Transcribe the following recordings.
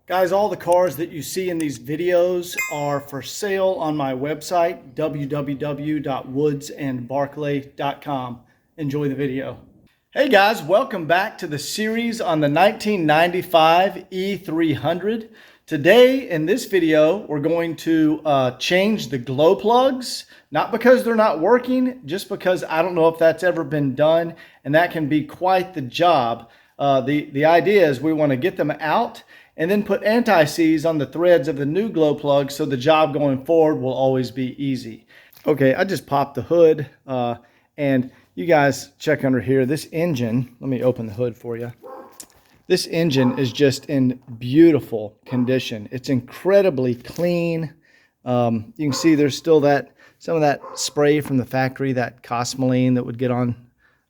Guys, all the cars that you see in these videos are for sale on my website, www.woodsandbarclay.com. Enjoy the video. Hey guys, welcome back to the series on the 1995 E300. Today in this video, we're going to change the glow plugs, not because they're not working, just because I don't know if that's ever been done, and that can be quite the job. The idea is we want to get them out and then put anti-seize on the threads of the new glow plug so the job going forward will always be easy. Okay, I just popped the hood and you guys check under here. This engine, let me open the hood for you. This engine is just in beautiful condition. It's incredibly clean. You can see there's still some of that spray from the factory, that cosmoline that would get on.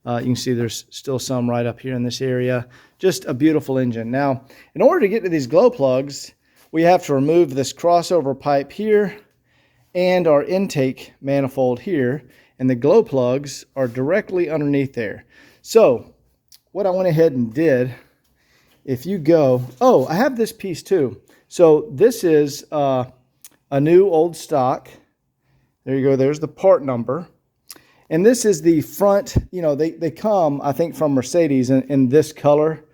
You can see there's still some right up here in this area. Just a beautiful engine. Now, in order to get to these glow plugs, we have to remove this crossover pipe here and our intake manifold here. And the glow plugs are directly underneath there. So, what I went ahead and did, if you go, oh, I have this piece too. So, this is a new old stock. There you go. There's the part number. And this is the front, you know, they come, I think, from Mercedes in this color.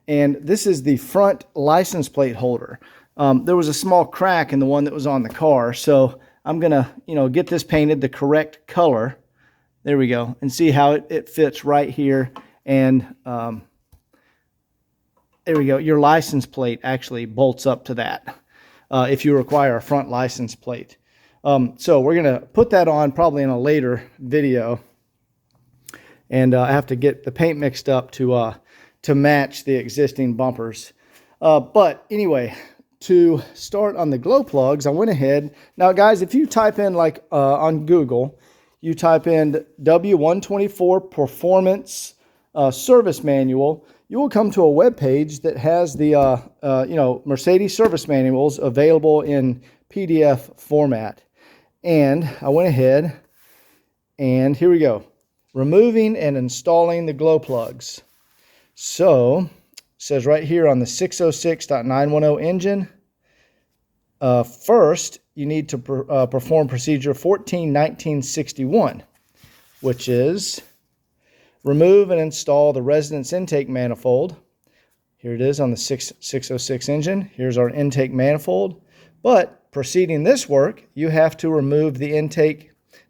And this is the front license plate holder. There was a small crack in the one that was on the car. So I'm going to, get this painted the correct color. There we go. And see how it fits right here. And there we go. Your license plate actually bolts up to that if you require a front license plate. So we're going to put that on probably in a later video. And I have to get the paint mixed up to match the existing bumpers. But anyway, to start on the glow plugs, I went ahead. Now, guys, if you type in on Google, you type in W124 Performance Service Manual, you will come to a web page that has the Mercedes service manuals available in PDF format. And I went ahead and here we go. Removing and installing the glow plugs. So, it says right here on the 606.910 engine, first you need to perform procedure 141961, which is remove and install the resonance intake manifold. Here it is on the 606 engine. Here's our intake manifold. But preceding this work, you have to remove the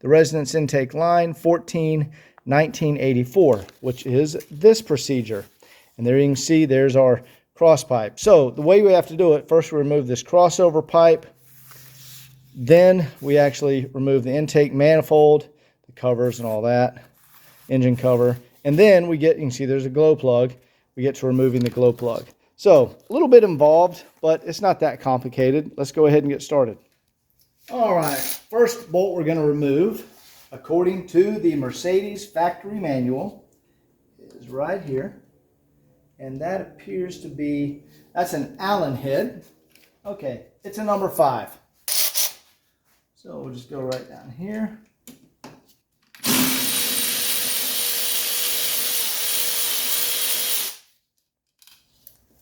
resonance intake line 141984, which is this procedure. And there you can see there's our cross pipe. So the way we have to do it, first we remove this crossover pipe, then we actually remove the intake manifold, the covers and all that, engine cover, and then you can see there's a glow plug. We get to removing the glow plug. So, a little bit involved, but it's not that complicated. Let's go ahead and get started. All right, first bolt we're going to remove, according to the Mercedes factory manual, is right here. And that appears to be, that's an Allen head. Okay, it's a number 5. So, we'll just go right down here.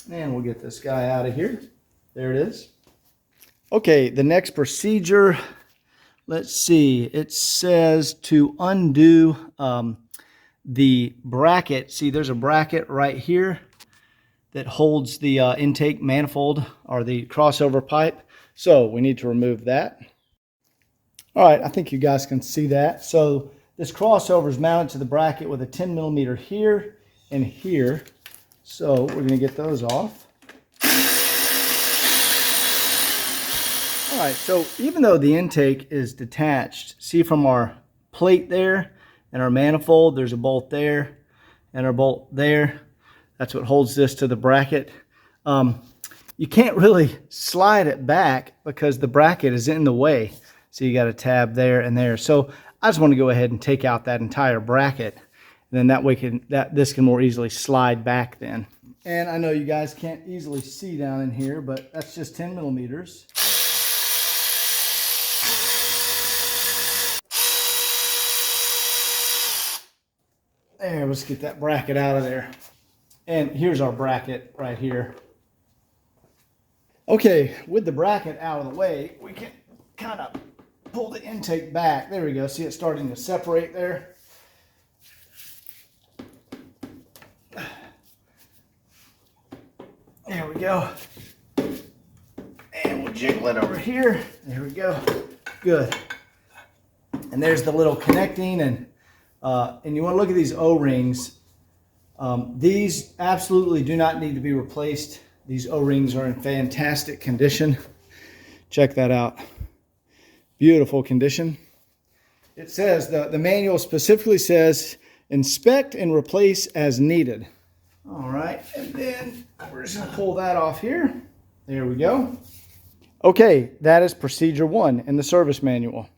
And we'll get this guy out of here. There it is. Okay, the next procedure, let's see. It says to undo the bracket. See, there's a bracket right here that holds the intake manifold or the crossover pipe. So we need to remove that. All right, I think you guys can see that. So this crossover is mounted to the bracket with a 10 millimeter here and here. So we're going to get those off. All right, so even though the intake is detached, see from our plate there and our manifold, there's a bolt there and our bolt there. That's what holds this to the bracket. You can't really slide it back because the bracket is in the way. So you got a tab there and there. So I just want to go ahead and take out that entire bracket. And then that way this can more easily slide back then. And I know you guys can't easily see down in here, but that's just 10 millimeters. There, let's get that bracket out of there. And here's our bracket right here. Okay, with the bracket out of the way, we can kind of pull the intake back. There we go. See it starting to separate there? There we go. And we'll jiggle it over here. There we go. Good. And there's the little connecting, and you want to look at these O-rings. These absolutely do not need to be replaced. These O-rings are in fantastic condition. Check that out. Beautiful condition. It says, the manual specifically says, inspect and replace as needed. All right, and then we're just gonna pull that off here. There we go. Okay, that is procedure 1 in the service manual.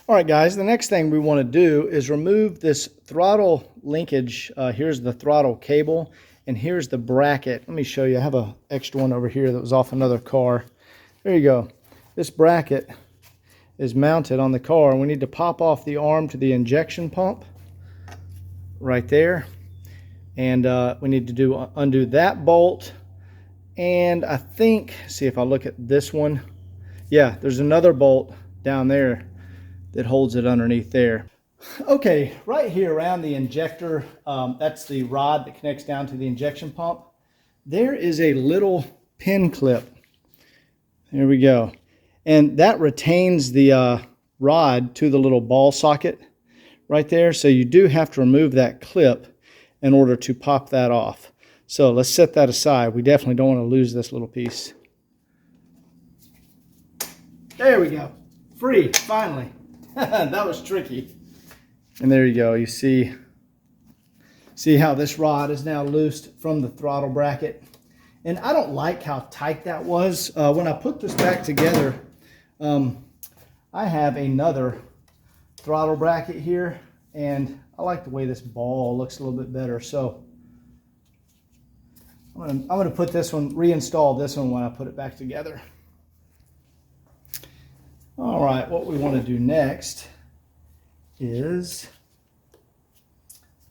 All right, guys, the next thing we want to do is remove this throttle linkage. Here's the throttle cable, and here's the bracket. Let me show you. I have an extra one over here that was off another car. There you go. This bracket is mounted on the car, and we need to pop off the arm to the injection pump right there. And we need to undo that bolt. And I think, see if I look at this one. Yeah, there's another bolt down there that holds it underneath there. Okay, right here around the injector, that's the rod that connects down to the injection pump. There is a little pin clip. There we go. And that retains the rod to the little ball socket right there. So you do have to remove that clip in order to pop that off. So let's set that aside. We definitely don't want to lose this little piece. There we go. Free, finally. That was tricky. And there you go. You see how this rod is now loosed from the throttle bracket. And I don't like how tight that was. When I put this back together, I have another throttle bracket here, and I like the way this ball looks a little bit better. So I'm gonna put this one, reinstall this one when I put it back together. All right, what we want to do next is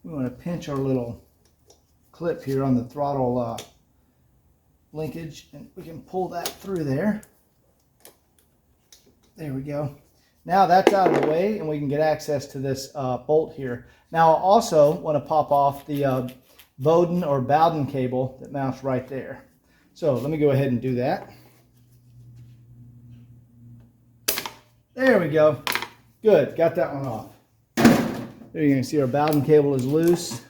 we want to pinch our little clip here on the throttle linkage, and we can pull that through there. There we go. Now that's out of the way, and we can get access to this bolt here. Now I also want to pop off the Bowden or Bowden cable that mounts right there. So let me go ahead and do that. There we go. Good, got that one off. There you can see our Bowden cable is loose.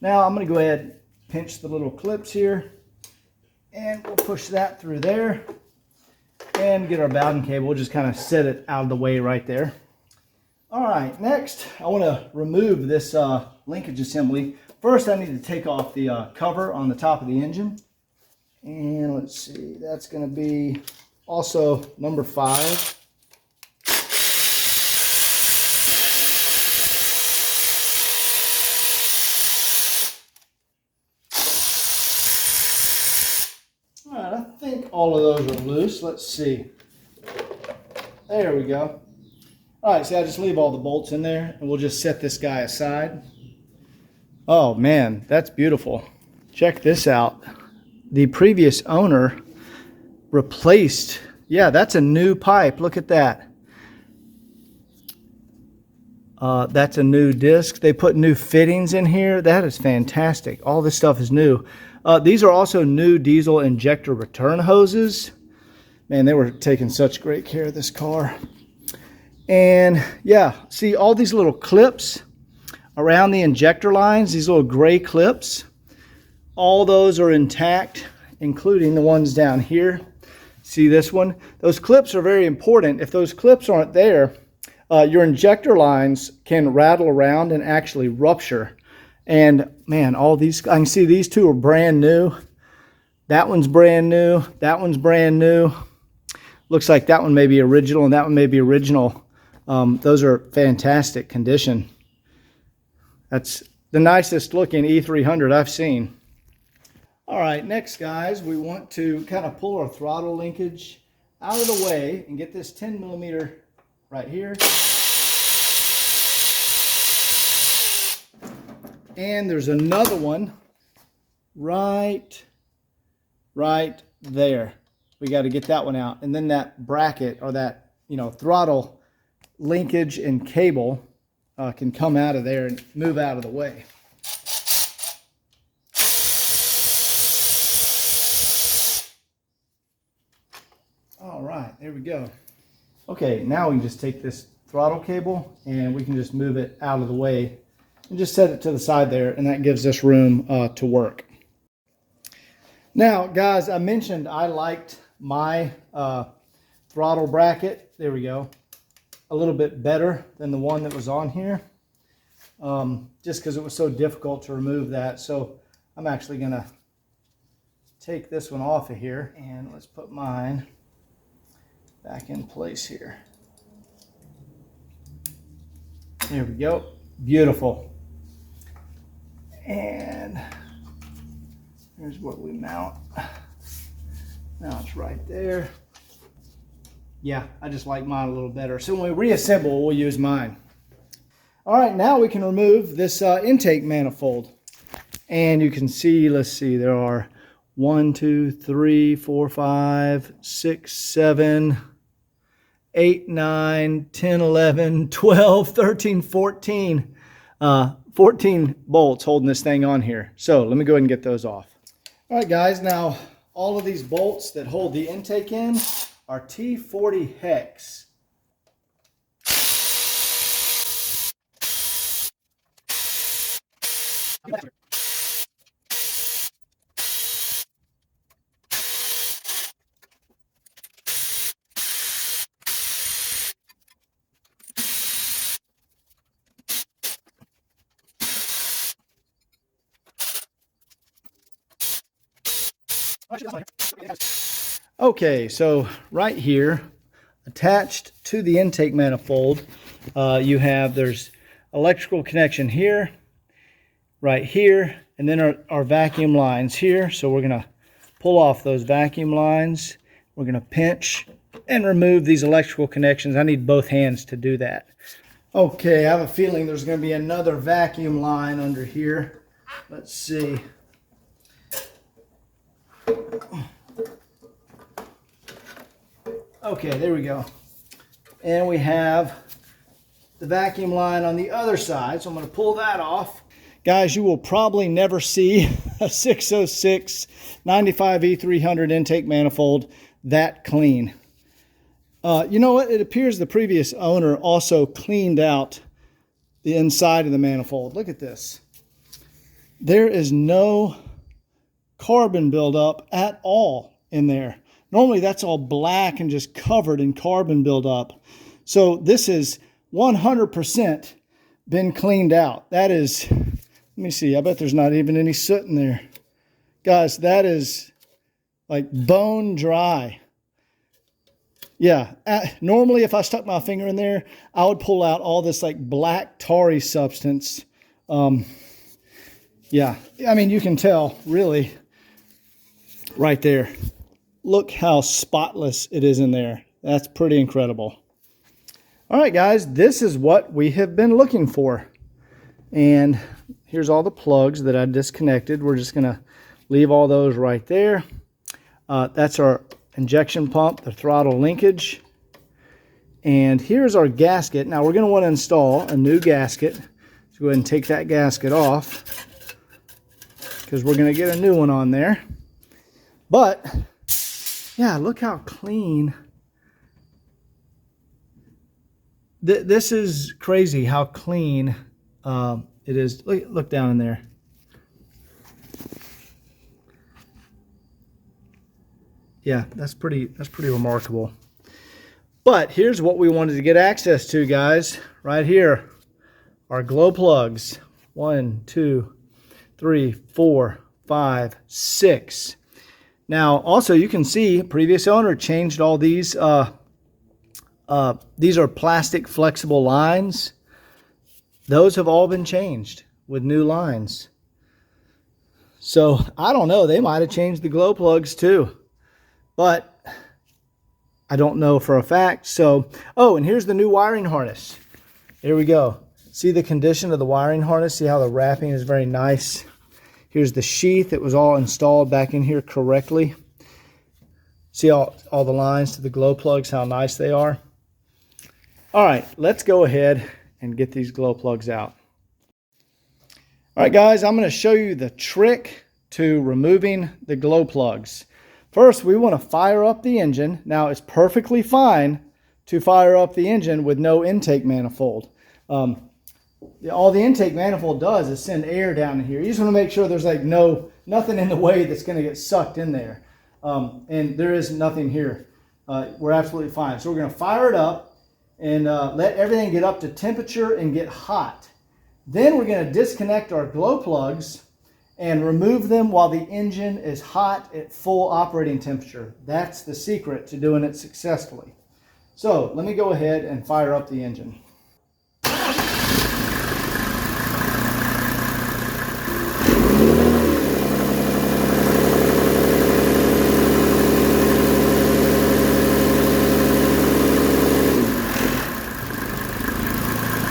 Now I'm going to go ahead and pinch the little clips here, and we'll push that through there and get our Bowden cable. We'll just kind of set it out of the way right there. All right, next I want to remove this linkage assembly. First I need to take off the cover on the top of the engine. And let's see, that's going to be also number 5. I think all of those are loose. Let's see. There we go. All right, see, I just leave all the bolts in there, and we'll just set this guy aside. Oh man, that's beautiful. Check this out. The previous owner replaced, yeah, that's a new pipe. Look at that. That's a new disc. They put new fittings in here. That is fantastic. All this stuff is new. These are also new diesel injector return hoses. Man, they were taking such great care of this car. And yeah, see all these little clips around the injector lines, these little gray clips, all those are intact, including the ones down here. See this one? Those clips are very important. If those clips aren't there, your injector lines can rattle around and actually rupture. And man, all these, I can see these two are brand new. That one's brand new. That one's brand new. Looks like that one may be original and that one may be original. Those are fantastic condition. That's the nicest looking E300 I've seen. All right, next guys, we want to kind of pull our throttle linkage out of the way and get this 10 millimeter right here. And there's another one right there. we got to get that one out. And then that bracket, or that, throttle linkage and cable can come out of there and move out of the way. All right, there we go. Okay, now we can just take this throttle cable and we can just move it out of the way and just set it to the side there, and that gives us room to work. Now, guys, I mentioned I liked my throttle bracket, there we go, a little bit better than the one that was on here, just because it was so difficult to remove that. So I'm actually going to take this one off of here, and let's put mine back in place here. There we go. Beautiful. And here's what we mount. Now it's right there. Yeah, I just like mine a little better. So when we reassemble, we'll use mine. All right, now we can remove this intake manifold. And you can see, let's see, there are 1, 2, 3, 4, 5, 6, 7, 8, 9, 10, 11, 12, 13, 14. 14 bolts holding this thing on here. So let me go ahead and get those off. All right, guys, now all of these bolts that hold the intake in are T40 hex. Okay, so right here, attached to the intake manifold, there's electrical connection here, right here, and then our vacuum lines here. So we're going to pull off those vacuum lines. We're going to pinch and remove these electrical connections. I need both hands to do that. Okay, I have a feeling there's going to be another vacuum line under here. Let's see. Okay, there we go. And we have the vacuum line on the other side, so I'm going to pull that off. Guys, you will probably never see a 606 95 E300 intake manifold that clean. You know what? It appears the previous owner also cleaned out the inside of the manifold. Look at this. There is no carbon buildup at all in there. Normally that's all black and just covered in carbon buildup. So this is 100% been cleaned out. That is, let me see, I bet there's not even any soot in there. Guys, that is like bone dry. Yeah, normally if I stuck my finger in there, I would pull out all this like black tarry substance. Yeah, I mean, you can tell really right there. Look how spotless it is in there. That's pretty incredible. All right, guys, this is what we have been looking for. And here's all the plugs that I disconnected. We're just going to leave all those right there. That's our injection pump, the throttle linkage. And here's our gasket. Now we're going to want to install a new gasket. So go ahead and take that gasket off, because we're going to get a new one on there. But yeah, look how clean. This is crazy how clean it is. Look down in there. Yeah, that's pretty remarkable. But here's what we wanted to get access to, guys. Right here, our glow plugs. 1, 2, 3, 4, 5, 6. Now, also, you can see previous owner changed all these. These are plastic flexible lines. Those have all been changed with new lines. So, I don't know. They might have changed the glow plugs too. But I don't know for a fact. So, oh, and here's the new wiring harness. Here we go. See the condition of the wiring harness? See how the wrapping is very nice? Here's the sheath. It was all installed back in here correctly. See all the lines to the glow plugs, how nice they are. All right, let's go ahead and get these glow plugs out. All right, guys, I'm going to show you the trick to removing the glow plugs. First, we want to fire up the engine. Now, it's perfectly fine to fire up the engine with no intake manifold. All the intake manifold does is send air down in here. You just want to make sure there's like nothing in the way that's going to get sucked in there. And there is nothing here. We're absolutely fine. So we're going to fire it up and let everything get up to temperature and get hot. Then we're going to disconnect our glow plugs and remove them while the engine is hot at full operating temperature. That's the secret to doing it successfully. So let me go ahead and fire up the engine.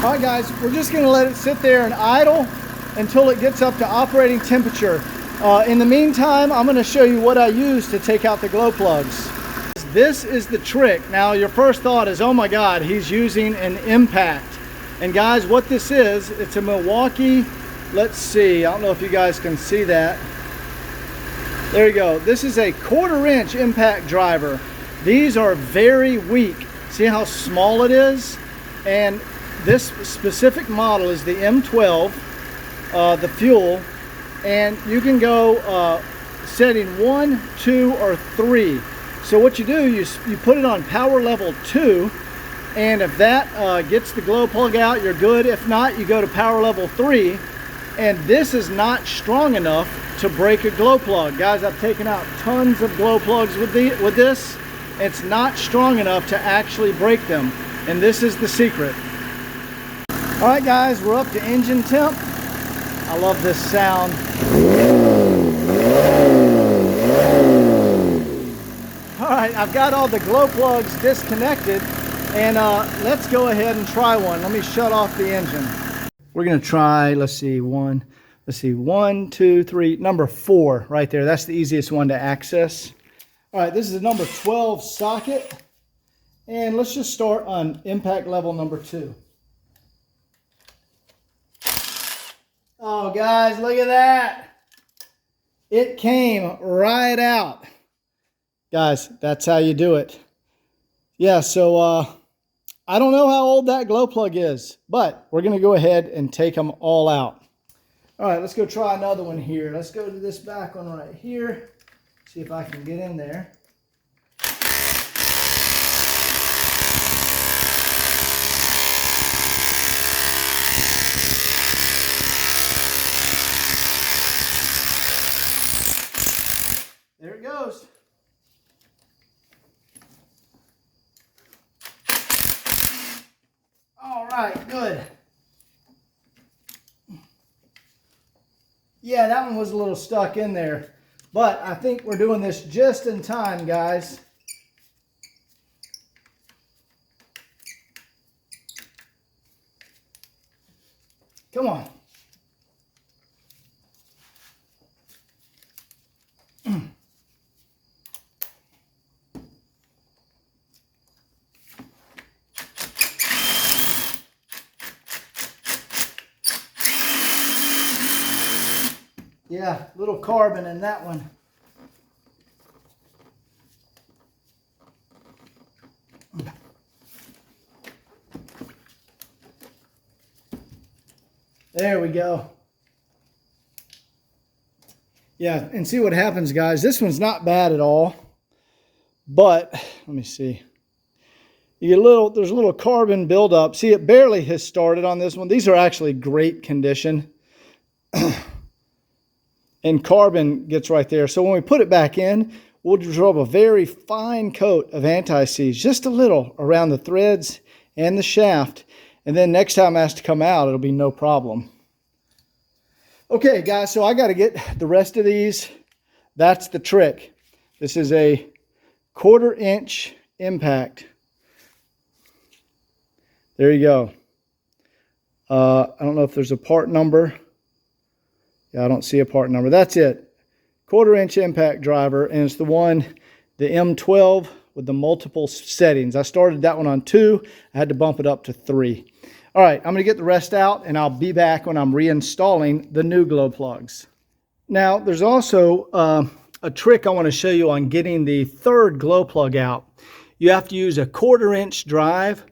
All right, guys, we're just going to let it sit there and idle until it gets up to operating temperature. In the meantime, I'm going to show you what I use to take out the glow plugs. This is the trick. Now, your first thought is, oh my God, he's using an impact. And guys, what this is, it's a Milwaukee, let's see, I don't know if you guys can see that. There you go. This is a 1/4 inch impact driver. These are very weak. See how small it is? And this specific model is the M12, the fuel, and you can go setting 1, 2, or 3. So what you do, you put it on power level 2, and if that gets the glow plug out, you're good. If not, you go to power level 3, and this is not strong enough to break a glow plug. Guys, I've taken out tons of glow plugs with this. It's not strong enough to actually break them, and this is the secret. All right, guys, we're up to engine temp. I love this sound. All right, I've got all the glow plugs disconnected, and let's go ahead and try one. Let me shut off the engine. We're gonna try, let's see, 1, 2, 3, number 4 right there. That's the easiest one to access. All right, this is a number 12 socket, and let's just start on impact level number 2. Oh, guys, look at that. It came right out. Guys, that's how you do it. Yeah, so I don't know how old that glow plug is, but we're going to go ahead and take them all out. All right, let's go try another one here. Let's go to this back one right here. See if I can get in there. There it goes. All right, good. Yeah, that one was a little stuck in there, but I think we're doing this just in time, guys. Come on. Yeah, little carbon in that one. There we go. Yeah, and see what happens, guys. This one's not bad at all, but let me see. You get there's a little carbon buildup. See, it barely has started on this one. These are actually great condition. And carbon gets right there. So when we put it back in, we'll rub a very fine coat of anti-seize, just a little around the threads and the shaft. And then next time it has to come out, it'll be no problem. Okay, guys, so I got to get the rest of these. That's the trick. This is a 1/4 inch impact. There you go. I don't know if there's a part number. Yeah, I don't see a part number. That's it. 1/4 inch impact driver, and it's the one the M12 with the multiple settings. I started that one on 2. I had to bump it up to 3. All right, I'm going to get the rest out, and I'll be back when I'm reinstalling the new glow plugs. Now, there's also a trick I want to show you on getting the third glow plug out. You have to use a 1/4 inch drive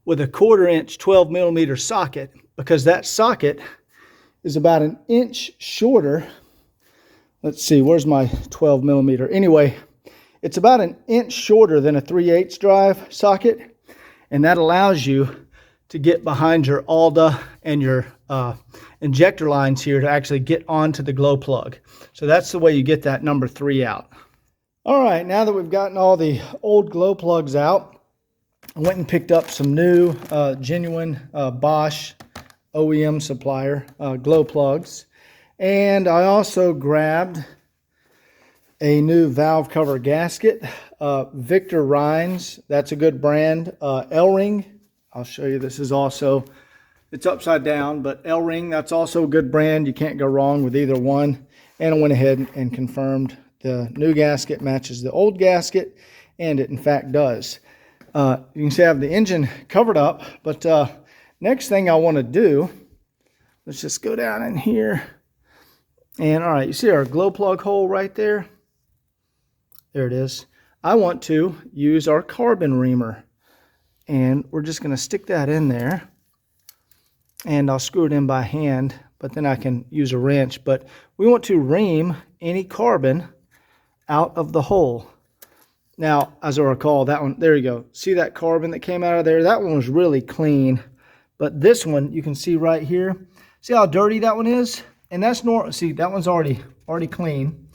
with a 1/4 inch 12 millimeter socket, because that socket is about an inch shorter. Let's see, where's my 12 millimeter? Anyway, it's about an inch shorter than a 3/8 drive socket, and that allows you to get behind your ALDA and your injector lines here to actually get onto the glow plug. So that's the way you get that number 3 out. All right, now that we've gotten all the old glow plugs out, I went and picked up some new genuine Bosch OEM supplier glow plugs. And I also grabbed a new valve cover gasket, Victor Rines, that's a good brand. L-Ring, I'll show you, this is also, it's upside down, but L-Ring, that's also a good brand. You can't go wrong with either one. And I went ahead and confirmed the new gasket matches the old gasket, and it in fact does. You can see I have the engine covered up, but next thing I want to do, let's just go down in here. And all right, you see our glow plug hole right there? There it is. I want to use our carbon reamer, and we're just going to stick that in there, and I'll screw it in by hand, but then I can use a wrench. But we want to ream any carbon out of the hole. Now, as I recall, that one, there you go. See that carbon that came out of there? That one was really clean, but this one, you can see right here. See how dirty that one is? And that's normal. See, that one's already clean.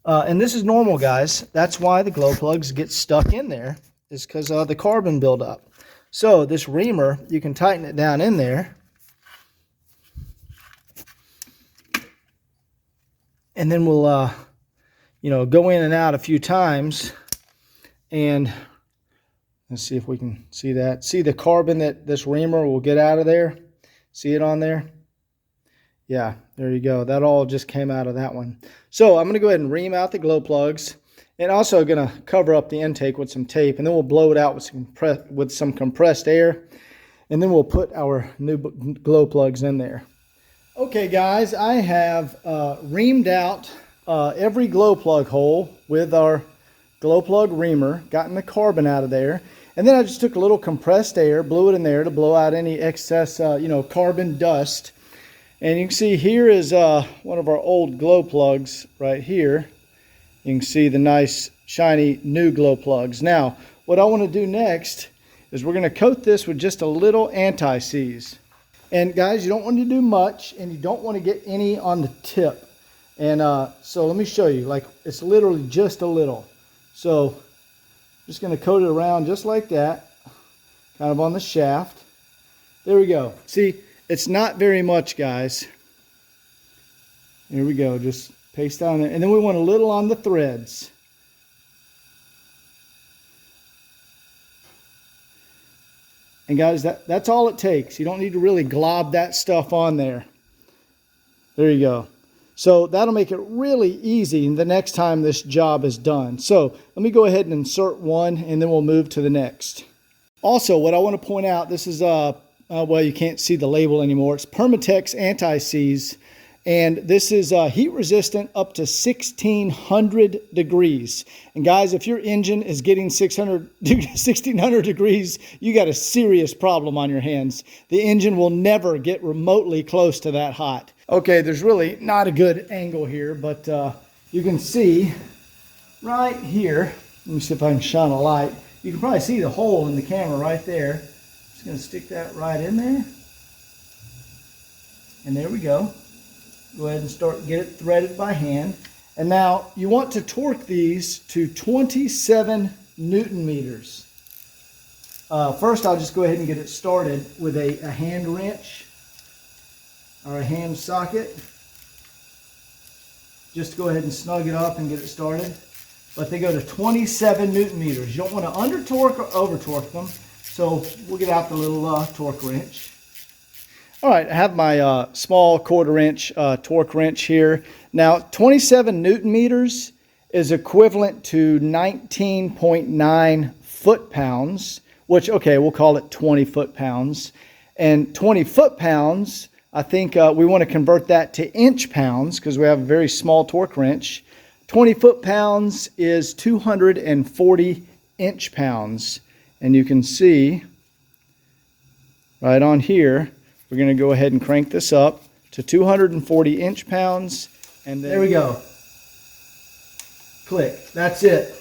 And this is normal, guys. That's why the glow plugs get stuck in there, is because of the carbon buildup. So this reamer, you can tighten it down in there. And then we'll, you know, go in and out a few times. And let's see if we can see that. See the carbon that this reamer will get out of there? See it on there? Yeah, there you go. That all just came out of that one. So I'm going to go ahead and ream out the glow plugs, and also going to cover up the intake with some tape, and then we'll blow it out with some compressed air, and then we'll put our new glow plugs in there. Okay, guys, I have reamed out every glow plug hole with our glow plug reamer, gotten the carbon out of there, and then I just took a little compressed air, blew it in there to blow out any excess, you know, carbon dust. And you can see here is one of our old glow plugs right here. You can see the nice shiny new glow plugs. Now, what I want to do next is we're going to coat this with just a little anti-seize. And guys, you don't want to do much, and you don't want to get any on the tip. And so let me show you. Like, it's literally just a little. So just going to coat it around just like that, kind of on the shaft. There we go. See, it's not very much, guys. Here we go. Just paste down there. And then we want a little on the threads. And guys, that's all it takes. You don't need to really glob that stuff on there. There you go. So that'll make it really easy the next time this job is done. So let me go ahead and insert one, and then we'll move to the next. Also, what I want to point out, this is well, you can't see the label anymore. It's Permatex Anti-Seize, and this is heat resistant up to 1600 degrees. And guys, if your engine is getting 1600 degrees, you got a serious problem on your hands. The engine will never get remotely close to that hot. Okay, there's really not a good angle here, but you can see right here. Let me see if I can shine a light. You can probably see the hole in the camera right there. Just going to stick that right in there. And there we go. Go ahead and get it threaded by hand. And now you want to torque these to 27 Newton meters. First, I'll just go ahead and get it started with a hand wrench or a hand socket. Just go ahead and snug it up and get it started. But they go to 27 Newton meters. You don't want to under torque or over torque them. So we'll get out the little torque wrench. All right, I have my small 1/4 inch torque wrench here. Now, 27 Newton meters is equivalent to 19.9 foot-pounds, which, okay, we'll call it 20 foot-pounds. And 20 foot-pounds, I think we want to convert that to inch-pounds because we have a very small torque wrench. 20 foot-pounds is 240 inch-pounds. And you can see right on here, we're going to go ahead and crank this up to 240 inch-pounds. And then there we go. Click. That's it.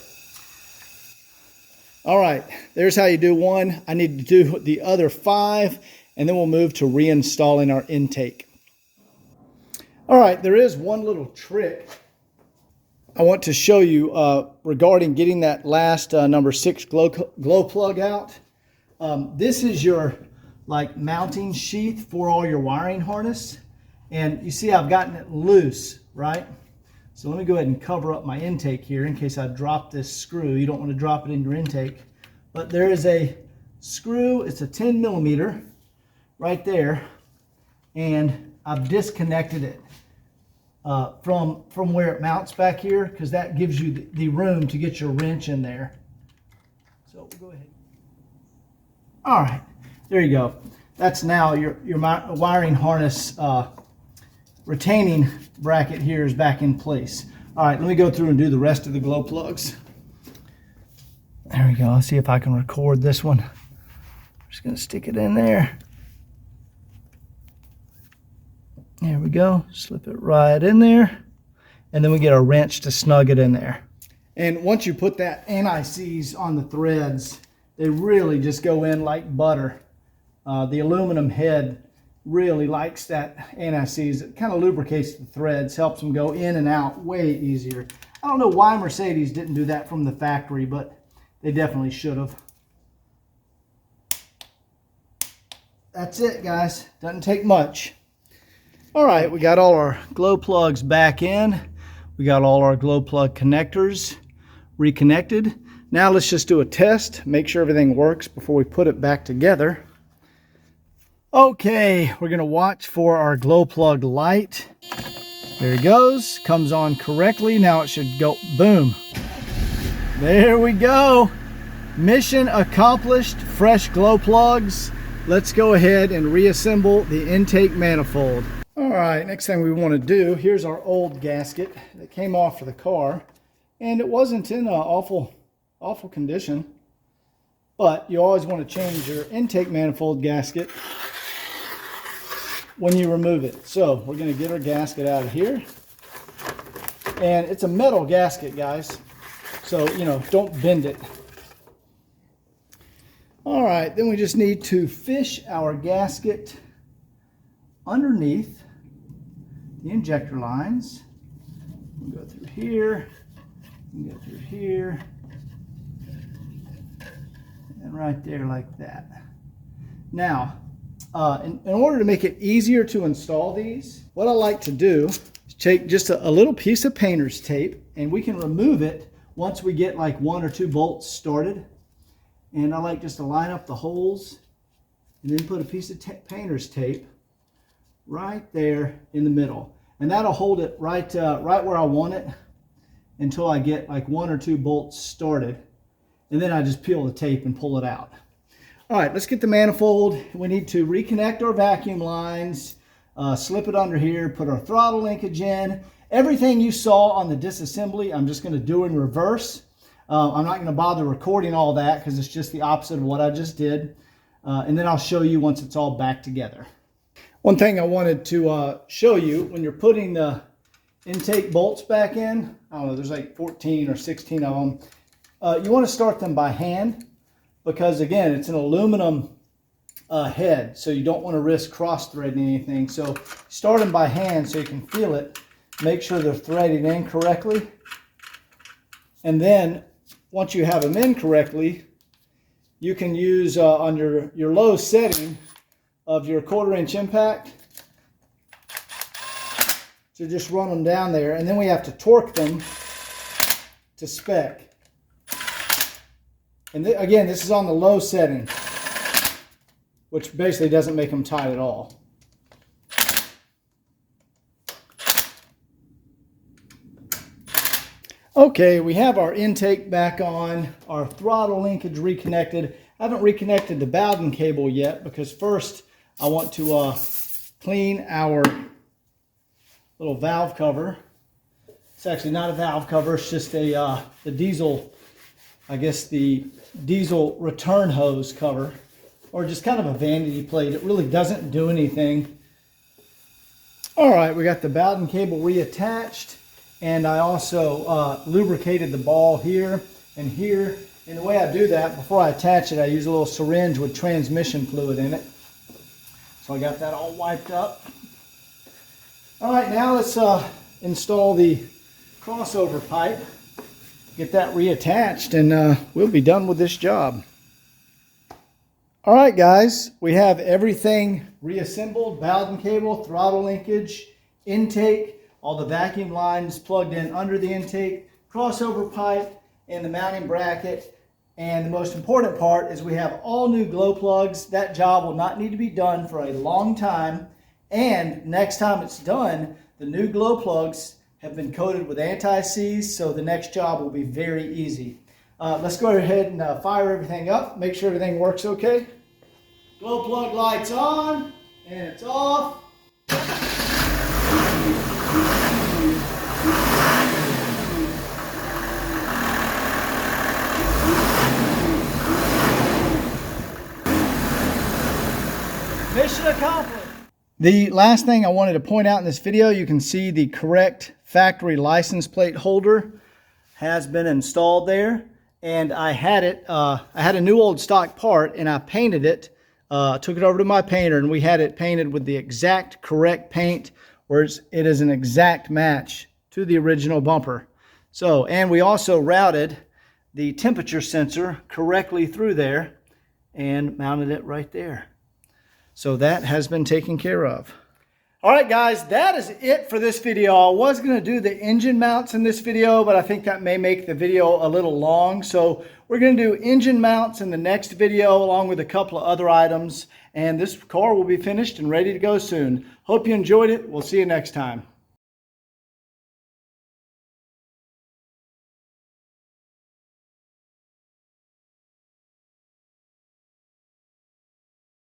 All right, there's how you do one. I need to do the other 5, and then we'll move to reinstalling our intake. All right, there is one little trick I want to show you regarding getting that last number 6 glow plug out. This is your mounting sheath for all your wiring harness, and you see I've gotten it loose, right? So let me go ahead and cover up my intake here in case I drop this screw. You don't want to drop it in your intake. But there is a screw, it's a 10 millimeter right there, and I've disconnected it from where it mounts back here because that gives you the room to get your wrench in there. So we'll go ahead. All right, there you go. That's now your wiring harness retaining bracket here is back in place. All right, let me go through and do the rest of the glow plugs. There we go. Let's see if I can record this one. I'm just going to stick it in there. There we go. Slip it right in there. And then we get a wrench to snug it in there. And once you put that anti-seize on the threads, they really just go in like butter. The aluminum head really likes that anti-seize. It kind of lubricates the threads, helps them go in and out way easier. I don't know why Mercedes didn't do that from the factory, but they definitely should have. That's it, guys. Doesn't take much. All right, we got all our glow plugs back in. We got all our glow plug connectors reconnected. Now let's just do a test, make sure everything works before we put it back together. Okay, we're going to watch for our glow plug light. There it goes. Comes on correctly. Now it should go, boom. There we go. Mission accomplished. Fresh glow plugs. Let's go ahead and reassemble the intake manifold. All right, next thing we want to do, here's our old gasket that came off for the car. And it wasn't in an awful condition. But you always want to change your intake manifold gasket when you remove it. So we're going to get our gasket out of here. And it's a metal gasket, guys. So, you know, don't bend it. All right, then we just need to fish our gasket underneath the injector lines. We'll go through here, and go through here, and right there like that. Now, in order to make it easier to install these, what I like to do is take just a little piece of painter's tape, and we can remove it once we get like 1 or 2 bolts started. And I like just to line up the holes and then put a piece of painter's tape right there in the middle. And that'll hold it right where I want it until I get like 1 or 2 bolts started. And then I just peel the tape and pull it out. All right, let's get the manifold. We need to reconnect our vacuum lines, slip it under here, put our throttle linkage in. Everything you saw on the disassembly, I'm just going to do in reverse. I'm not going to bother recording all that because it's just the opposite of what I just did. And then I'll show you once it's all back together. One thing I wanted to show you, when you're putting the intake bolts back in, I don't know, there's like 14 or 16 of them. You want to start them by hand because, again, it's an aluminum head, so you don't want to risk cross-threading anything. So start them by hand so you can feel it. Make sure they're threaded in correctly. And then once you have them in correctly, you can use on your low setting of your 1/4 inch impact to just run them down there. And then we have to torque them to spec. And again, this is on the low setting, which basically doesn't make them tight at all. Okay, we have our intake back on, our throttle linkage reconnected. I haven't reconnected the Bowden cable yet because first I want to clean our little valve cover. It's actually not a valve cover, it's just a the diesel, I guess the diesel return hose cover, or just kind of a vanity plate. It really doesn't do anything. All right, we got the Bowden cable reattached. And I also lubricated the ball here and here. And the way I do that, before I attach it, I use a little syringe with transmission fluid in it. So I got that all wiped up. All right, now let's install the crossover pipe, get that reattached, and we'll be done with this job. All right, guys, we have everything reassembled: Bowden cable, throttle linkage, intake, all the vacuum lines plugged in under the intake, crossover pipe, and the mounting bracket. And the most important part is we have all new glow plugs. That job will not need to be done for a long time. And next time it's done, the new glow plugs have been coated with anti-seize, so the next job will be very easy. Let's go ahead and fire everything up, make sure everything works okay. Glow plug lights on, and it's off. Mission accomplished. The last thing I wanted to point out in this video, you can see the correct factory license plate holder has been installed there. And I had it, I had a new old stock part and I painted it, took it over to my painter, and we had it painted with the exact correct paint, where it is an exact match to the original bumper. So, and we also routed the temperature sensor correctly through there and mounted it right there. So that has been taken care of. All right, guys, that is it for this video. I was going to do the engine mounts in this video, but I think that may make the video a little long. So we're going to do engine mounts in the next video, along with a couple of other items. And this car will be finished and ready to go soon. Hope you enjoyed it. We'll see you next time.